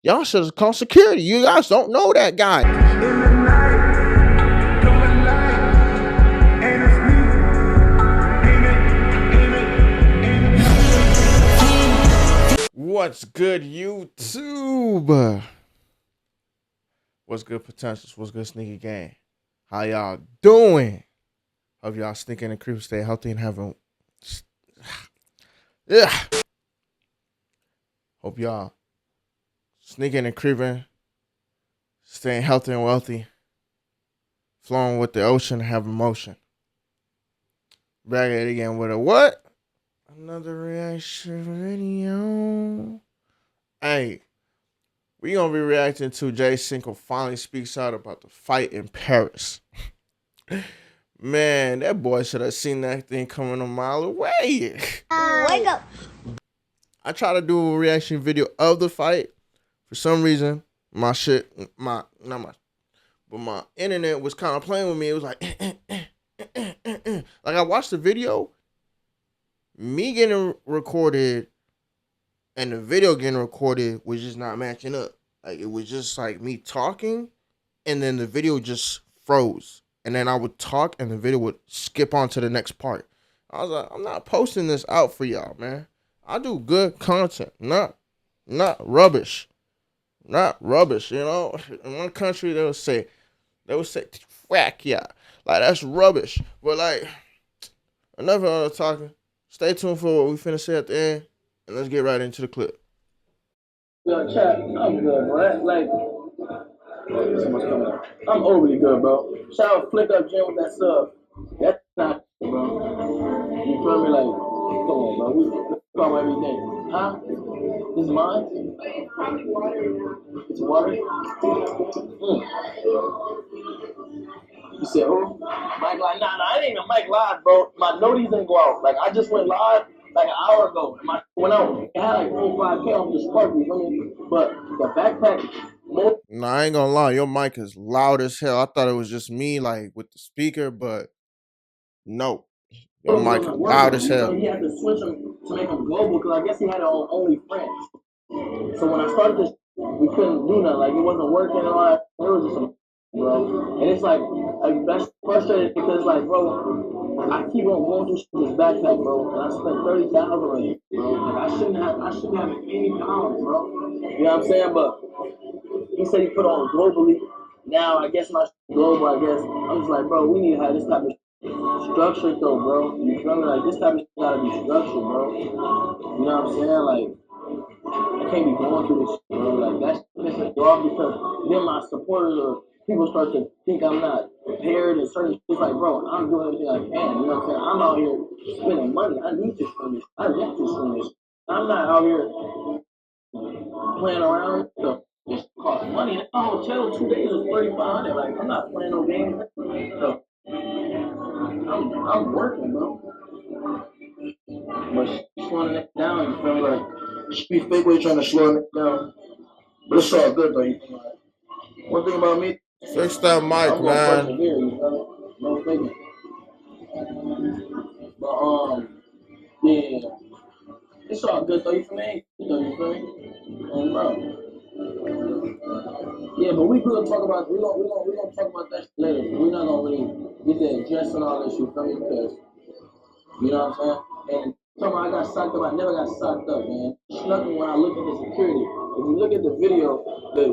Y'all should have called security. You guys don't know that guy. What's good, YouTube? What's good, potentials? What's good, sneaky gang? How y'all doing? Hope y'all sneaking and creeping, stay healthy and having. Yeah. Hope y'all sneaking and creeping, staying healthy and wealthy, flowing with the ocean, having motion. Back at it again with a what? Another reaction video. Hey, we gonna be reacting to Cinco finally speaks out about the fight in Paris. Man, that boy should have seen that thing coming a mile away. Wake up. I tried to do a reaction video of the fight. For some reason, my internet was kind of playing with me. It was like, like I watched the video, me getting recorded and the video getting recorded was just not matching up. Like it was just like me talking, and then the video just froze. And then I would talk, and the video would skip on to the next part. I was like, I'm not posting this out for y'all, man. I do good content, not rubbish, not rubbish. You know, in one country they would say, whack yeah, like that's rubbish. But like, enough of all the talking. Stay tuned for what we finna say at the end, and let's get right into the clip. Yo, chat, I'm good, bro. Like, so much coming up. I'm overly good, bro. Shout out Flick Up Jim with that sub. That's not, bro. You feel me? Like, come on, bro. We talk everything. Huh? This is mine? It's water? You said who? Mike Live? Nah, it ain't a Mike Live, bro. My noties didn't go out. Like, I just went live like an hour ago. And my went out. It had like 4 5K off the spark, you feel me? But the backpack, No, I ain't gonna lie, your mic is loud as hell. I thought it was just me, like with the speaker, but no, your mic is loud as hell. He had to switch them to make them global because I guess he had it on only friends. So when I started this, we couldn't do nothing. Like it wasn't working and all that. It was just some, bro. And it's like that's frustrating because like, bro, I keep on going through this backpack, bro, and I spent 30,000 on it, bro. Like I shouldn't have any pounds, bro. You know what I'm saying? But he said he put on globally. Now I guess my global. I guess I'm just like, bro, we need to have this type of structure though, bro. You feel me? Like this type of shit gotta be structured, bro. You know what I'm saying? Like I can't be going through this shit, bro. Like that's pissing me off because then my supporters or people start to think I'm not prepared and certain shit. It's like, bro, I'm doing everything I can. You know what I'm saying? I'm out here spending money. I need to spend this. I want to spend this. I'm not out here playing around. So this costs money. And a hotel 2 days was 3,500. Like I'm not playing no games. So I'm working, bro. But she's slowing it down. You feel me? Like she be fake way trying to slow it down. But it's all good though. You feel me? Like, one thing about me, Fix that mic, I'm gonna man. persevere. You feel me? No faking. But yeah, it's all good though. You feel me? You feel me? And bro. Yeah, but we gonna talk about we gonna talk about that later. We're not gonna really get the address and all that shit, feel me? Because you know what I'm saying? And talking about I got socked up, I never got socked up, man. Snuck me when I look at the security. If you look at the video, the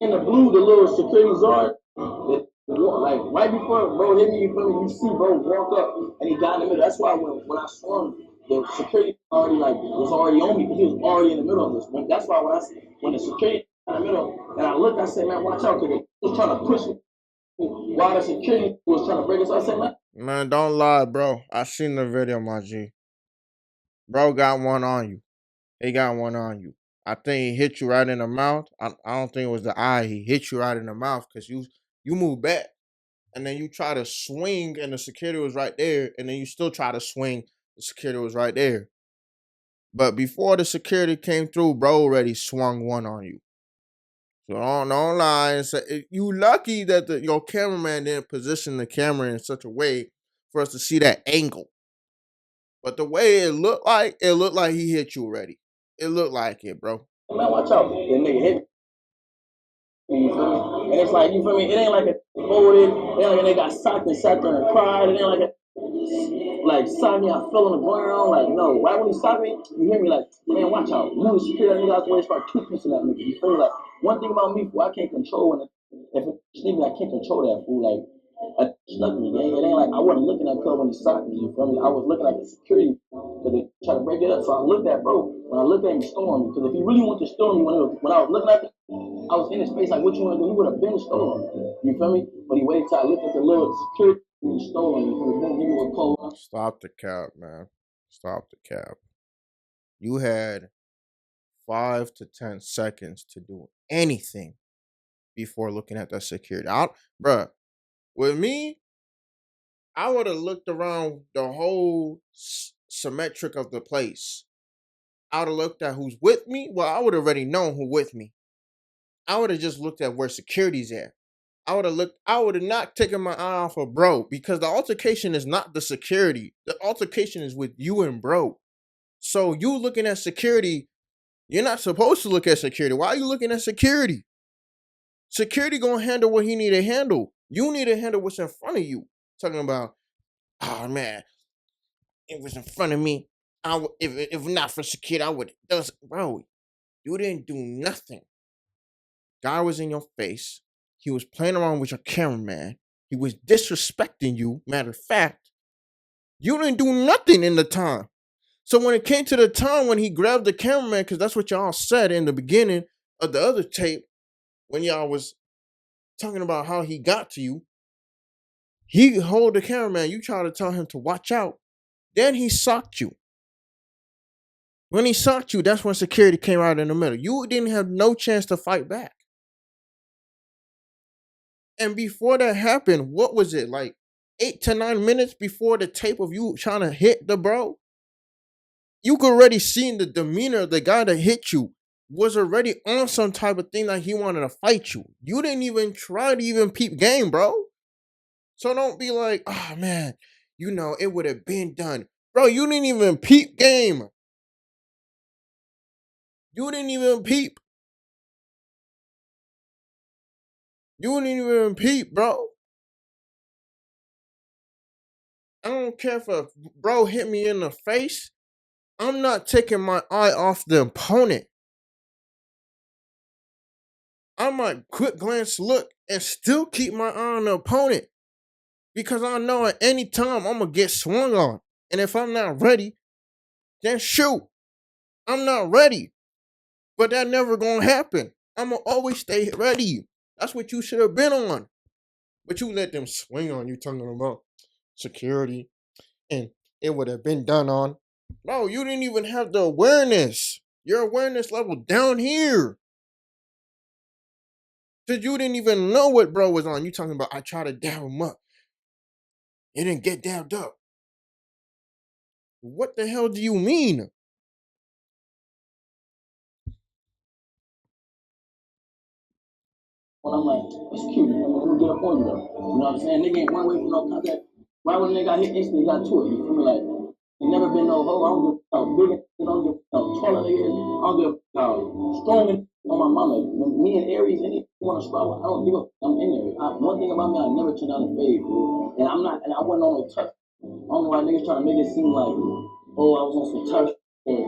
in the blue, the little security guard, like right before bro hit me, you feel me? You see bro walk up and he got in the middle. That's why when I saw him, the security already like was already on me because he was already in the middle of this. That's why when the security in the middle and I looked, I said, man, watch out because they was trying to push me while the security was trying to break us. I said, Man, don't lie, bro. I seen the video, my G. Bro got one on you. He got one on you. I think he hit you right in the mouth. I don't think it was the eye. He hit you right in the mouth because you moved back. And then you try to swing and the security was right there. And then you still try to swing. The security was right there. But before the security came through, bro already swung one on you. So don't lie and say you lucky that your cameraman didn't position the camera in such a way for us to see that angle. But the way it looked like he hit you already. It looked like it, bro. man, watch out. That nigga hit me. You feel me? And it's like, you feel me? It ain't like a folded. It ain't like they got socked and sat there and cried. It ain't like a sock me, I fell on the ground. Like, no. Why when he sock me, you hear me like, man, watch out. You was secure that nigga out the way, start two piecing that nigga. You feel me? Like, one thing about me, fool, I can't control when if it's nigga, I can't control that fool. Like, I stuck me, gang. It ain't like I wasn't looking at club when he socked me. You feel me? I was looking at the security because they try to break it up. So I looked at bro. When I looked at him, he stormed me. Because if he really wanted to storm me when I was looking at him, I was in his face like, what you want to do? He would have been stolen. You feel me? But he waited till I looked at the little security and he stole him. He didn't give me a cold. Stop the cap, man. Stop the cap. You had 5 to 10 seconds to do anything before looking at that security. Bruh, with me, I would have looked around the whole symmetric of the place. I would have looked at who's with me. Well, I would have already known who with me. I would have just looked at where security's at. I would have not taken my eye off of bro because the altercation is not the security. The altercation is with you and bro. So you looking at security, you're not supposed to look at security. Why are you looking at security? Security gonna handle what he need to handle. You need to handle what's in front of you. Talking about, oh man, it was in front of me. If not for security, I would. Bro, you didn't do nothing. Guy was in your face. He was playing around with your cameraman. He was disrespecting you. Matter of fact, you didn't do nothing in the time. So when it came to the time when he grabbed the cameraman, because that's what y'all said in the beginning of the other tape, when y'all was talking about how he got to you, he hold the cameraman. You try to tell him to watch out. Then he socked you. When he socked you, that's when security came out in the middle. You didn't have no chance to fight back. And before that happened, what was it, like 8 to 9 minutes before the tape of you trying to hit the bro? You could already see the demeanor of the guy that hit you was already on some type of thing that he wanted to fight you. You didn't even try to even peep game, bro. So don't be like, oh man, it would have been done. Bro, you didn't even peep game. You didn't even peep. You didn't even peep, bro. I don't care if a bro hit me in the face. I'm not taking my eye off the opponent. I might quick glance look and still keep my eye on the opponent because I know at any time I'm gonna get swung on. And if I'm not ready, then shoot. I'm not ready. But that never gonna happen. I'm gonna always stay ready. That's what you should have been on. But you let them swing on you talking about security and it would have been done on. No, you didn't even have the awareness. Your awareness level down here. Cause you didn't even know what bro was on. You talking about I tried to dab him up. It didn't get dabbed up. What the hell do you mean? When I'm like, it's cute. I mean, let me get up on you though. You know what I'm saying? Nigga ain't one way from no contact. Why would a nigga got hit instantly got to it? You feel me? Like, ain't never been no hoe. I don't give how big it is. I don't give how tall a nigga is. I don't give how strong it is on my mama. When me and Aries, any want to struggle, I don't give a I'm in there. One thing about me, I never turn down the fade, fool. And I'm not, and I wasn't on no tough. I don't know why niggas trying to make it seem like, oh, I was on some tough shit.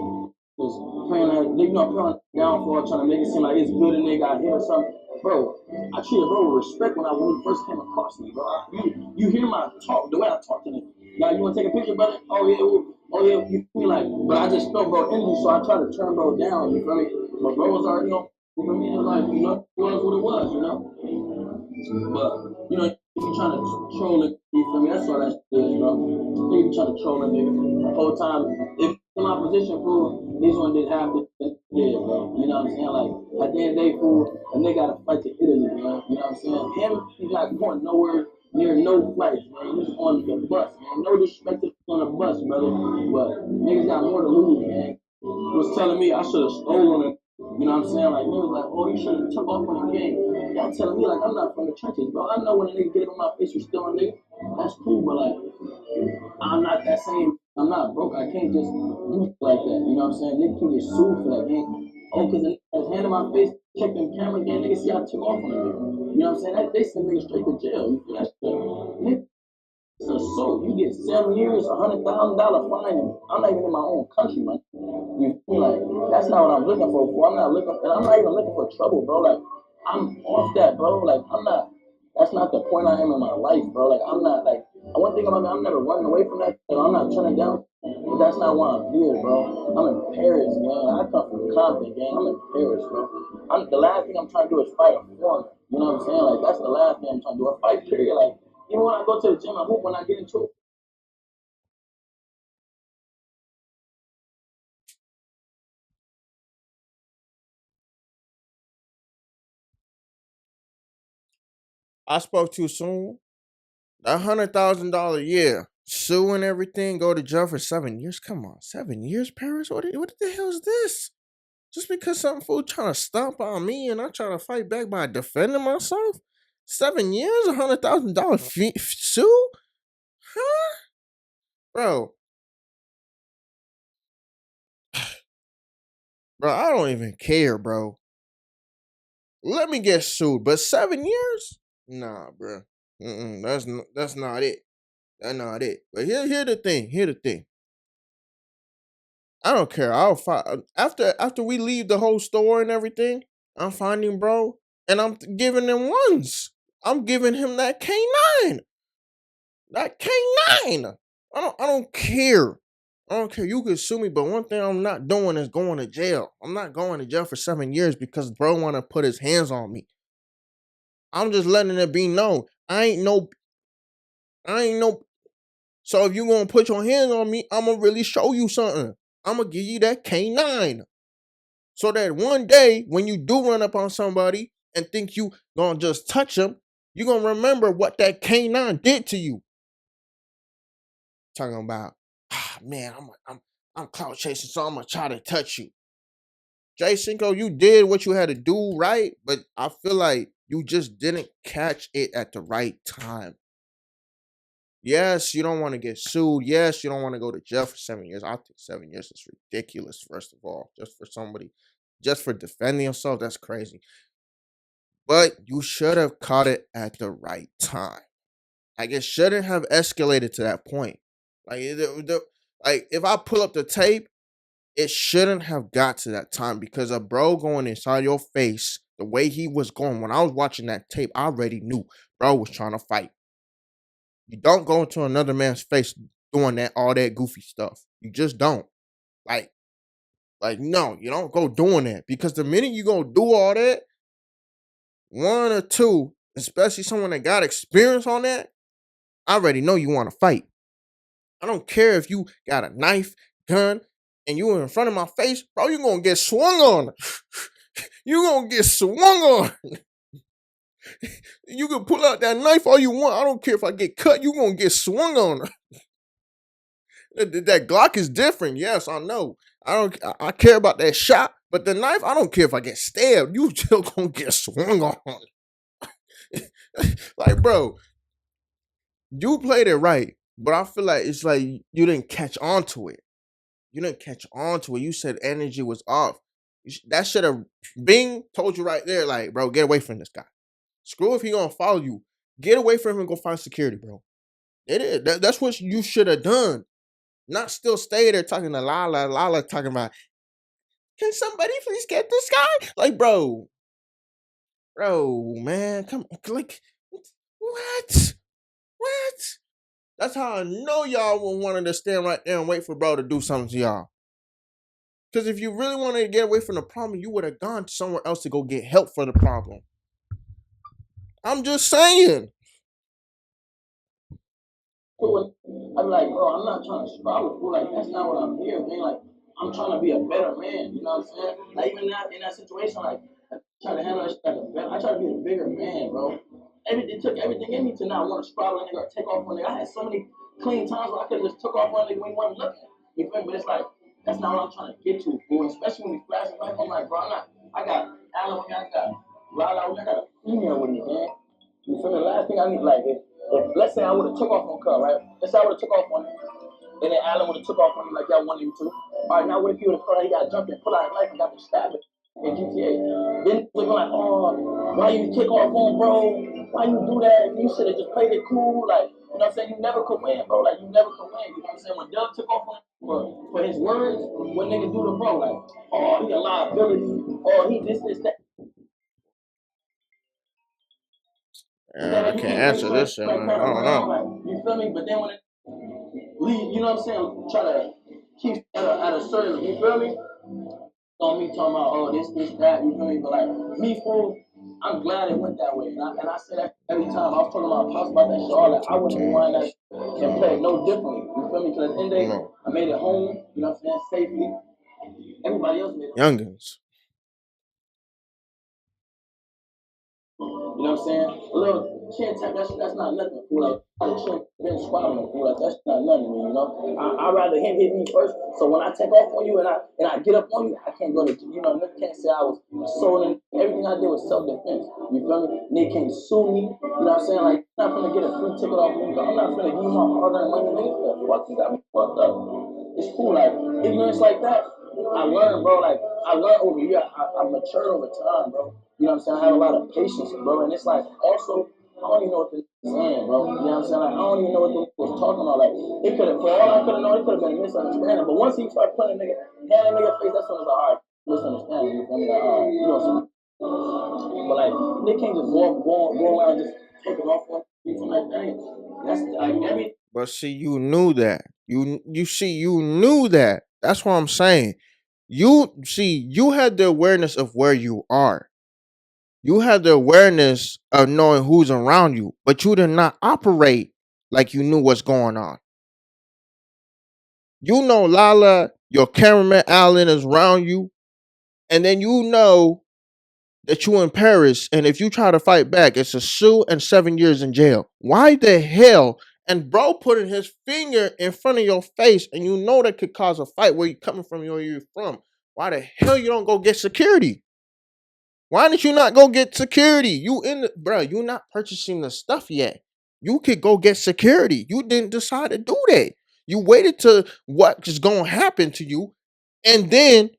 Was praying that, praying downfall, trying to make it seem like it's good and they got hit or something. Bro, I treated bro with respect when he first came across me, bro. You hear my talk, the way I talk to him. Now you want to take a picture, brother? Oh yeah, you feel me like, but I just felt bro energy, so I tried to turn bro down. You feel me? But bro was already on. You feel me? It was like, it was what it was, But if you trying to troll it, you feel me? That's all that shit is, bro. You trying to troll a nigga the whole time. If in my position, fool, this one did half the yeah, bro. You know what I'm saying? Like at the end of the day, fool, a nigga gotta fight to Italy, man. You know what I'm saying? Him, he's not going nowhere near no flights, man. He's on the bus, man. No disrespect to on the bus, brother. But niggas got more to lose, man. He was telling me I should have stolen it. You know what I'm saying? Like, niggas like, oh, you should have took off when he came. Y'all telling me, like, I'm not from the trenches, bro. I know when a nigga get up in my face, you still a nigga. That's cool, but, like, I'm not that same. I'm not broke. I can't just do like that. You know what I'm saying? Nigga can get sued for that, gang. Oh, because the nigga has hand in my face. check them cameras, gang, niggas see I took off on the nigga. You know what I'm saying? They send niggas straight to jail. You feel that shit? Nigga, it's an assault. You get 7 years, $100,000 fine, and I'm not even in my own country, man. You feel like that's not what I'm looking for. I'm not looking, and I'm not even looking for trouble, bro. Like I'm off that, bro. Like I'm not. That's not the point I am in my life, bro. Like I'm not like. One thing about me, I'm never running away from that. I'm not turning down. But that's not why I'm here, bro. I'm in Paris, gang. I come from Compton, gang. I'm in Paris, bro. The last thing I'm trying to do is fight a foreigner. You know what I'm saying? Like that's the last thing I'm trying to do. A fight, period. Like even when I go to the gym, I hope when I get into it. I spoke too soon. That $100,000, yeah. Sue and everything, go to jail for 7 years. Come on, 7 years, Paris? What the hell is this? Just because some fool trying to stomp on me and I try to fight back by defending myself? 7 years, $100,000 sue? Huh? Bro, bro, I don't even care, bro. Let me get sued, but 7 years? Nah, bro. That's not it. That's not it. But here the thing. Here the thing. I don't care. I'll fight after we leave the whole store and everything. I'm finding bro, and I'm giving him ones. I'm giving him that K9. That K9. I don't care. I don't care. You can sue me, but one thing I'm not doing is going to jail. I'm not going to jail for 7 years because bro want to put his hands on me. I'm just letting it be known. I ain't no. So if you gonna put your hands on me, I'ma really show you something. I'ma give you that K9. So that one day when you do run up on somebody and think you gonna just touch them, you gonna remember what that K9 did to you. Talking about, man, I'm cloud chasing, so I'm gonna try to touch you. Jay Cinco, you did what you had to do, right? But I feel like you just didn't catch it at the right time. Yes, you don't want to get sued. Yes, you don't want to go to jail for 7 years. I think 7 years is ridiculous, first of all. Just for somebody, just for defending yourself, that's crazy. But you should have caught it at the right time. Like it shouldn't have escalated to that point. Like, like if I pull up the tape, it shouldn't have got to that time because a bro going inside your face, the way he was going, when I was watching that tape, I already knew bro was trying to fight. You don't go into another man's face doing that all that goofy stuff. You just don't. Like, like no, you don't go doing that because the minute you go do all that, one or two, especially someone that got experience on that, I already know you want to fight. I don't care if you got a knife, gun, and you in front of my face, bro. You gonna get swung on. You gonna get swung on. You can pull out that knife all you want. I don't care if I get cut. You gonna get swung on. That Glock is different. Yes, I know. I care about that shot, but the knife, I don't care if I get stabbed. You still gonna get swung on. Like, bro, you played it right, but I feel like it's like you didn't catch on to it. You didn't catch on to it. You said energy was off. That should have Bing told you right there, like, bro, get away from this guy. Screw if he gonna follow you. Get away from him and go find security, bro. It is. That's what you should have done. Not still stay there talking to Lala talking about, can somebody please get this guy? Like, bro, man, come on. Like, what? What? That's how I know y'all will want to stand right there and wait for bro to do something to y'all. Because if you really wanted to get away from the problem, you would have gone somewhere else to go get help for the problem. I'm just saying. I'm like, bro, I'm not trying to struggle, fool. Like, that's not what I'm here, man. Like, I'm trying to be a better man. You know what I'm saying? Like, even that in that situation, like, I try to handle it like a better. I try to be a bigger man, bro. It took everything in me to not want to struggle a nigga or take off one nigga. I had so many clean times where I could have just took off one nigga when he wasn't looking. You feel me? But it's like, that's not what I'm trying to get to, fool. Especially when we flashing back. I'm like, bro, I'm not. I got Alan with me. I got Lala with me. I got a female with me, man. You feel me? The last thing I need, like, if let's say I would have took off on Cub, right? Let's say I would have took off on him, and then Alan would have took off on him like y'all wanted him to. All right, now what if he would have thought he got jumped and pull out a knife and got to stab it? in GTA. Then they're like, oh, why you kick off on bro? Why you do that? You should have just played it cool. Like, you know what I'm saying? You never could win, bro. Like, you never could win. You know what I'm saying? When Doug took off on for his words, what niggas do to bro? Like, oh, he a liability. Oh, he this, that. I You can't can't bring answer certain this shit, like man. that I don't around. know. Like, you feel me? But then when it leave, you know what I'm saying? Try to keep at a certain, you feel me? On me talking about this, that, you feel me? But like me, fool, I'm glad it went that way. And I say that every time. I was talking about Pops about that shit, all that. I wouldn't rewind that and play it no differently. You feel me? Because at the end of the day, No. I made it home, you know what I'm saying, safely. Everybody else made it home. Youngins. You know what I'm saying? A little chin tap, that's not nothing, fool. Like, a chin been squabbling, fool. Like, that's not nothing to me, you know? I'd rather him hit me first, so when I take off on you and I get up on you, I can't go to, you know, Nick can't say I was sold. Everything I did was self-defense. You feel me? Nick can't sue me, you know what I'm saying? Like, I'm not gonna get a free ticket off me, I'm not gonna give you my hard-earned money, nigga. The fuck, you got me fucked up. It's cool, like, ignorance like that, I learned, bro, like, I learned over here, I matured over time, bro. You know what I'm saying? I have a lot of patience, bro. And it's like, also, I don't even know what this is saying, bro. You know what I'm saying? Like, I don't even know what this was talking about. Like, it could have, for all I could have known, it could have been a misunderstanding. But once he started putting a nigga, hand a nigga face, that's when it's like, all right, misunderstanding. You feel me? Like, all right, you know what I'm saying? But like, they can't just go around just taking off on people like that. That's like every. But see, you knew that. You knew that. That's what I'm saying. You had the awareness of where you are. You had the awareness of knowing who's around you, but you did not operate like you knew what's going on. You know Lala, your cameraman Allen is around you, and then you know that you in Paris, and if you try to fight back, it's a sue and 7 years in jail. Why the hell? And bro putting his finger in front of your face, and you know that could cause a fight where you coming from or where you from. Why the hell you don't go get security? Why did you not go get security? You in the bro, you not purchasing the stuff yet. You could go get security. You didn't decide to do that. You waited to what is gonna happen to you, and then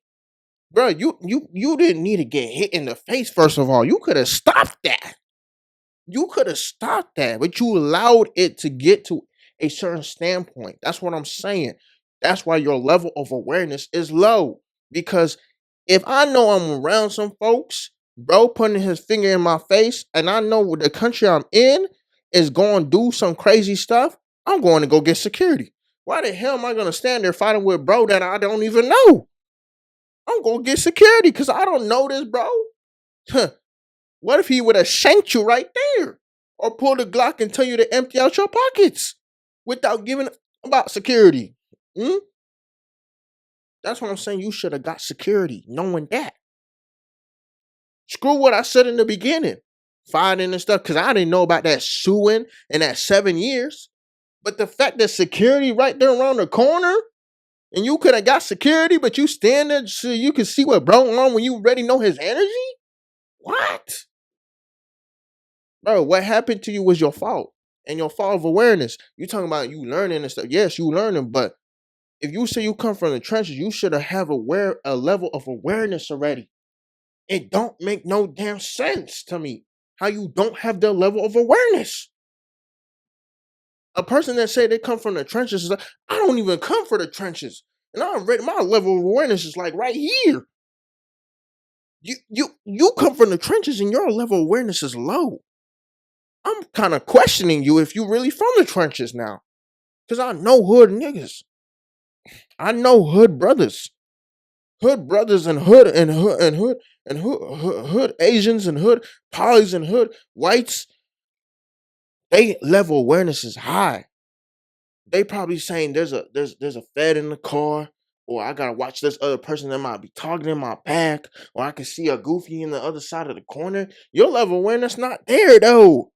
bro, you didn't need to get hit in the face. First of all, you could have stopped that. You could have stopped that, but you allowed it to get to a certain standpoint. That's what I'm saying. That's why your level of awareness is low. Because if I know I'm around some folks, bro, putting his finger in my face, and I know the country I'm in is going to do some crazy stuff, I'm going to go get security. Why the hell am I going to stand there fighting with bro that I don't even know? I'm going to get security because I don't know this, bro. Huh. What if he would have shanked you right there? Or pulled a Glock and tell you to empty out your pockets without giving about security? Hmm? That's what I'm saying. You should have got security, knowing that. Screw what I said in the beginning. Fighting and stuff, because I didn't know about that suing and that 7 years. But the fact that security right there around the corner, and you could have got security, but you stand there so you can see what bro on when you already know his energy? What? Bro, what happened to you was your fault and your fault of awareness. You talking about you learning and stuff. Yes, you learning, but if you say you come from the trenches, you should have a level of awareness already. It don't make no damn sense to me how you don't have the level of awareness. A person that say they come from the trenches is like, I don't even come for the trenches. And I already my level of awareness is like right here. You come from the trenches and your level of awareness is low. I'm kind of questioning you if you really from the trenches now. Cause I know hood niggas. I know hood brothers. Hood brothers and hood Asians and hood polys and hood whites. They level awareness is high. They probably saying there's a Fed in the car, or I gotta watch this other person that might be talking in my back, or I can see a goofy in the other side of the corner. Your level of awareness not there though.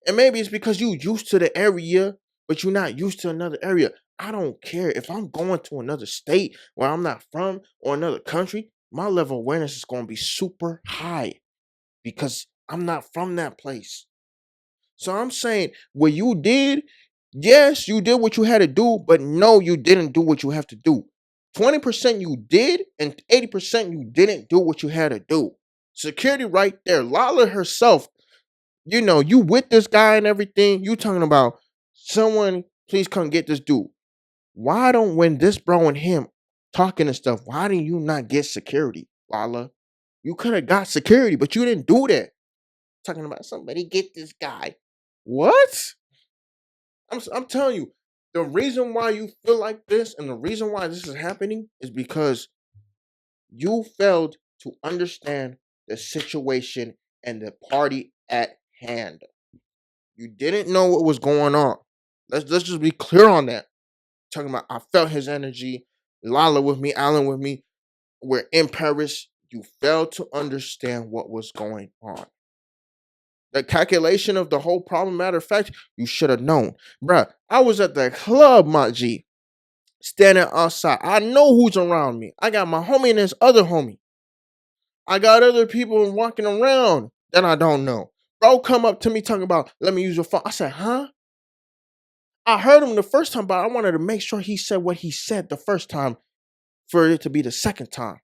And maybe it's because you used to the area, but you're not used to another area. I don't care if I'm going to another state where I'm not from or another country, my level of awareness is going to be super high because I'm not from that place. So I'm saying what you did, yes, you did what you had to do, but no, you didn't do what you have to do. 20% you did, and 80% you didn't do what you had to do. Security right there. Lala herself, you with this guy and everything. You talking about someone, please come get this dude. Why don't when this bro and him talking and stuff, why didn't you not get security, Lala? You could have got security, but you didn't do that. Talking about somebody get this guy. What? I'm telling you, the reason why you feel like this and the reason why this is happening is because you failed to understand the situation and the party at hand. You didn't know what was going on. Let's just be clear on that. Talking about I felt his energy, Lala with me, Alan with me. We're in Paris. You failed to understand what was going on. The calculation of the whole problem, matter of fact, you should have known. Bruh, I was at the club, my G, standing outside. I know who's around me. I got my homie and his other homie. I got other people walking around that I don't know. Bro come up to me talking about, let me use your phone. I said, huh? I heard him the first time, but I wanted to make sure he said what he said the first time for it to be the second time.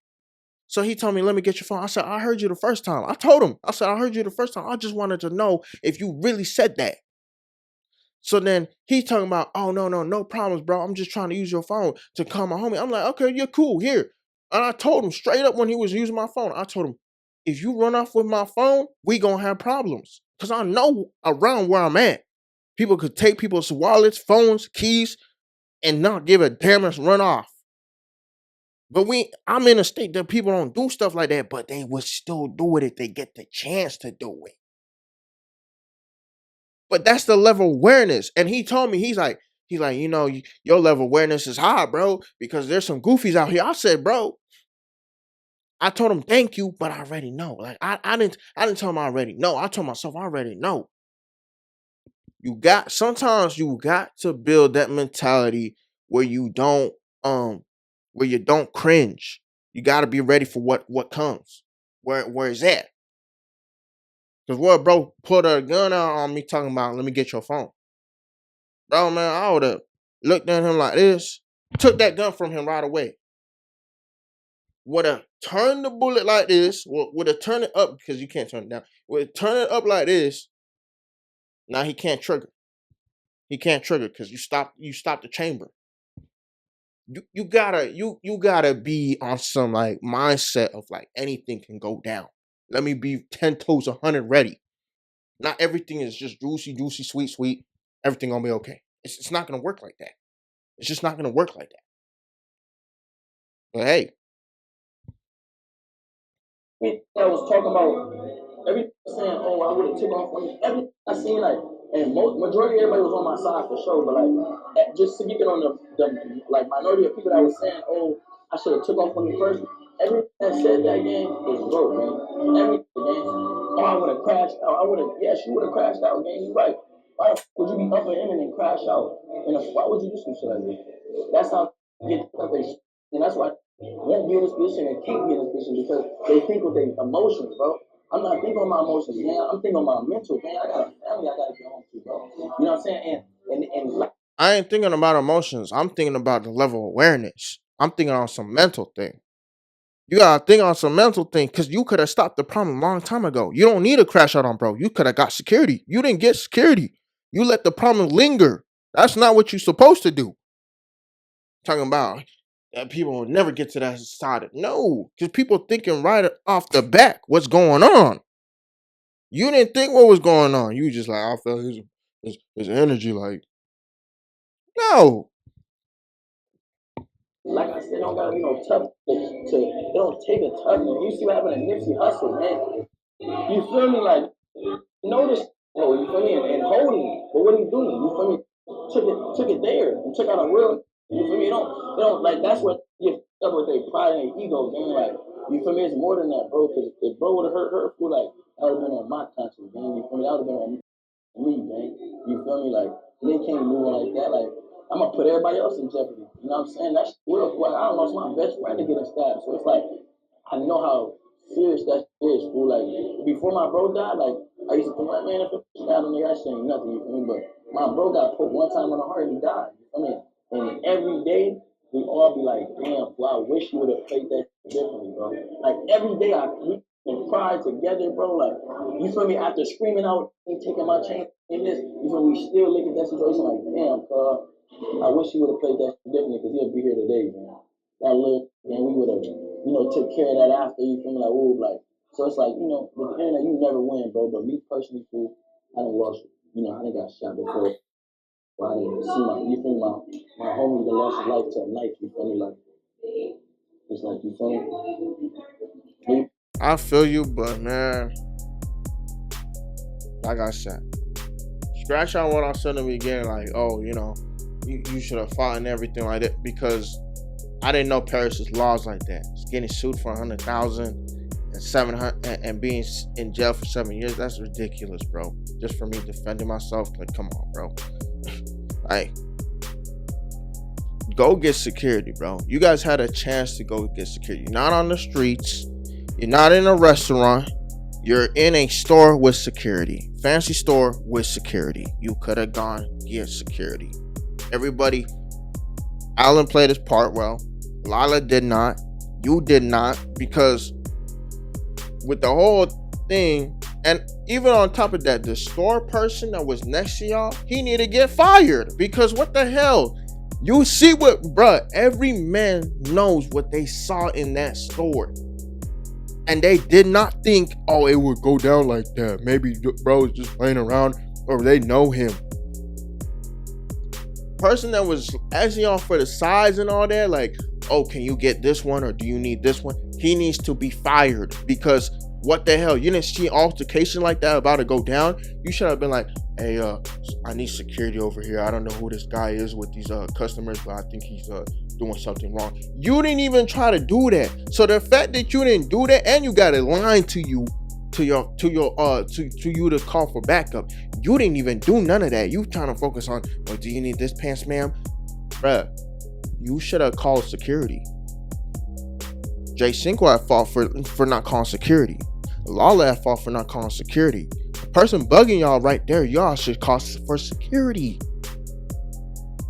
So he told me, let me get your phone. I said, I heard you the first time. I told him, I said, I heard you the first time. I just wanted to know if you really said that. So then he talking about, oh, no problems, bro. I'm just trying to use your phone to call my homie. I'm like, okay, you're cool. Here. And I told him straight up when he was using my phone, I told him, if you run off with my phone, we gonna have problems. Because I know around where I'm at, people could take people's wallets, phones, keys, and not give a damn and run off. But I'm in a state that people don't do stuff like that, but they would still do it if they get the chance to do it. But that's the level of awareness. And he told me, he's like, your level of awareness is high, bro, because there's some goofies out here. I said, bro, I told him thank you, but I already know. Like I didn't tell him I already know. I told myself I already know. Sometimes you got to build that mentality where you don't cringe. You got to be ready for what comes. Where is that? Because what bro put a gun out on me talking about, let me get your phone. Bro, man, I would have looked at him like this, took that gun from him right away. Would have turned the bullet like this, would have turned it up because you can't turn it down. Would have turned it up like this. Now he can't trigger. He can't trigger because you stop the chamber. You gotta be on some like mindset of like anything can go down. Let me be 10 toes 100 ready. Not everything is just juicy, sweet, sweet. Everything gonna be okay. It's not gonna work like that. It's just not gonna work like that. But hey, I was talking about everything saying, oh, I would have took off on everything I seen like, and majority of everybody was on my side for sure, but like just speaking on the like minority of people that was saying, oh, I should have took off on you first. Everything that said that game is broke, man. Everything, man. Oh, I would have crashed out. I would have, yes, you would have crashed out, gang. You right. Why the would you be up and in and crash out? And why would you do some shit like that? That's how you get up and that's why won't be in this position and can't be in this position because they think with their emotions, bro. I'm not thinking on my emotions, man. I'm thinking on my mental, man. I got a family I gotta get home to, bro. You know what I'm saying? And like I ain't thinking about emotions. I'm thinking about the level of awareness. I'm thinking on some mental thing. You gotta think on some mental thing because you could have stopped the problem a long time ago. You don't need to crash out on bro. You could have got security. You didn't get security. You let the problem linger. That's not what you're supposed to do. Talking about that people will never get to that side. No, because people thinking right off the back what's going on. You didn't think what was going on. You just like, I felt his energy like, no. like I said, it don't gotta be no tough it don't take a toughness. You see what happened to Nipsey Hustle, man. You feel me? Like notice, oh, you feel me? And holding, but what he do? You feel me? Took it there and took out a real. You feel me? It don't like that's what you get up with their pride and their ego, man. Like you feel me? It's more than that, bro. Because if bro would have hurt her, feel like that would have been on my conscience, man. You feel me? That would have been on me, man. You feel me? Like they can't move like that. Like I'm gonna put everybody else in jeopardy. You know what I'm saying? That's real. Like, I lost my best friend to get a stab, so it's like I know how serious that is, fool. Like before my bro died, like I used to think like, man, if it stabbed him, that shit ain't nothing. You feel me? But my bro got poked one time in the heart and he died. You feel me? And every day we all be like, damn, bro, I wish you would have played that differently, bro. Like every day we can cry together, bro. Like you feel me? After screaming out and taking my chain and this, you feel me? We still look at that situation like, damn, I wish he would have played that differently because he'll be here today, man. That little, and we would have, took care of that after. You feel me? Like, ooh, like. So it's like, with the internet, you never win, bro. But me personally, fool, I done lost. I done got shot before. Well, I didn't see you feel me? My homie that lost his life to a knife. You feel me? Like, it's like, you feel me? I feel you, but man, like I said, scratch out what I said in the beginning, like, oh, you should have fought and everything like that, because I didn't know Paris's laws like that. It's getting sued for 100,000 and 700 and being in jail for 7 years. That's ridiculous, bro. Just for me defending myself, like, come on, bro. Like, go get security, bro. You guys had a chance to go get security. You're not on the streets. You're not in a restaurant. You're in a store with security. Fancy store with security. You could have gone get security. Everybody, Alan played his part well. Lala did not. You did not, because with the whole thing, and even on top of that, the store person that was next to y'all, he needed to get fired, because what the hell? You see what, bruh, every man knows what they saw in that store. And they did not think, oh, it would go down like that. Maybe bro is just playing around, or they know him. Person that was asking y'all for the size and all that, like, oh, can you get this one, or do you need this one? He needs to be fired, because what the hell? You didn't see altercation like that about to go down? You should have been like, hey, I need security over here. I don't know who this guy is with these customers, but I think he's doing something wrong. You didn't even try to do that. So the fact that you didn't do that, and you got a line to you to you to call for backup, you didn't even do none of that. You trying to focus on, oh, do you need this pants, ma'am? Bruh, you should have called security. Jay Cinco at fault for not calling security. Lala at fault for not calling security. The person bugging y'all right there, y'all should call for security.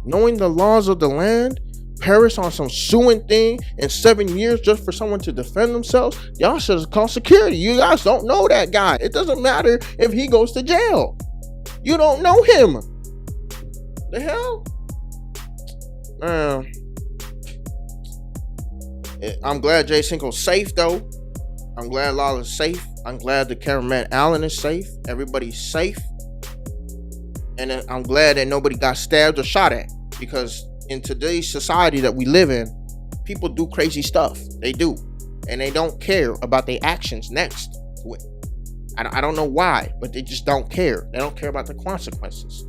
Knowing the laws of the land, Paris on some suing thing in 7 years just for someone to defend themselves, y'all should have called security. You guys don't know that guy. It doesn't matter if he goes to jail. You don't know him. The hell? I'm glad Jay Cinco's safe, though. I'm glad Lala's safe. I'm glad the cameraman Allen is safe. Everybody's safe. And I'm glad that nobody got stabbed or shot at. Because in today's society that we live in, people do crazy stuff. They do. And they don't care about their actions next to it. I don't know why, but they just don't care. They don't care about the consequences.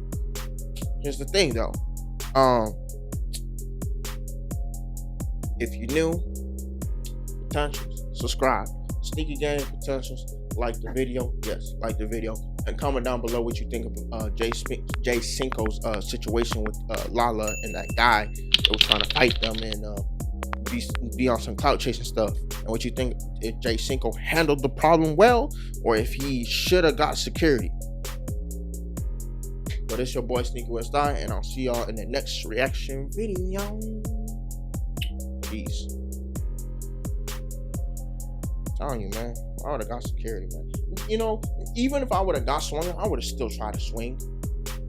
Here's the thing, though. If you're new, potentials, subscribe. Sneaky Game Potentials, like the video. Yes, like the video. And comment down below what you think of Jay Cinco's situation with Lala and that guy that was trying to fight them and be on some clout chasing stuff. And what you think, if Jay Cinco handled the problem well, or if he should have got security. But it's your boy Sneaky West Eye, and I'll see y'all in the next reaction video. Peace. Telling you, man, I would have got security, man. Even if I would have got swung, I would have still tried to swing.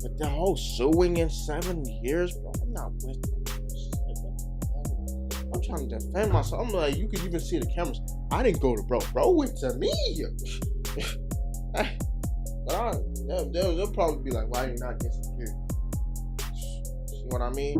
But the whole suing in 7 years, bro, I'm not with that. I'm trying to defend myself. I'm like, you could even see the cameras. I didn't go to bro. Bro went to me. But they'll probably be like, why are you not getting security? See what I mean?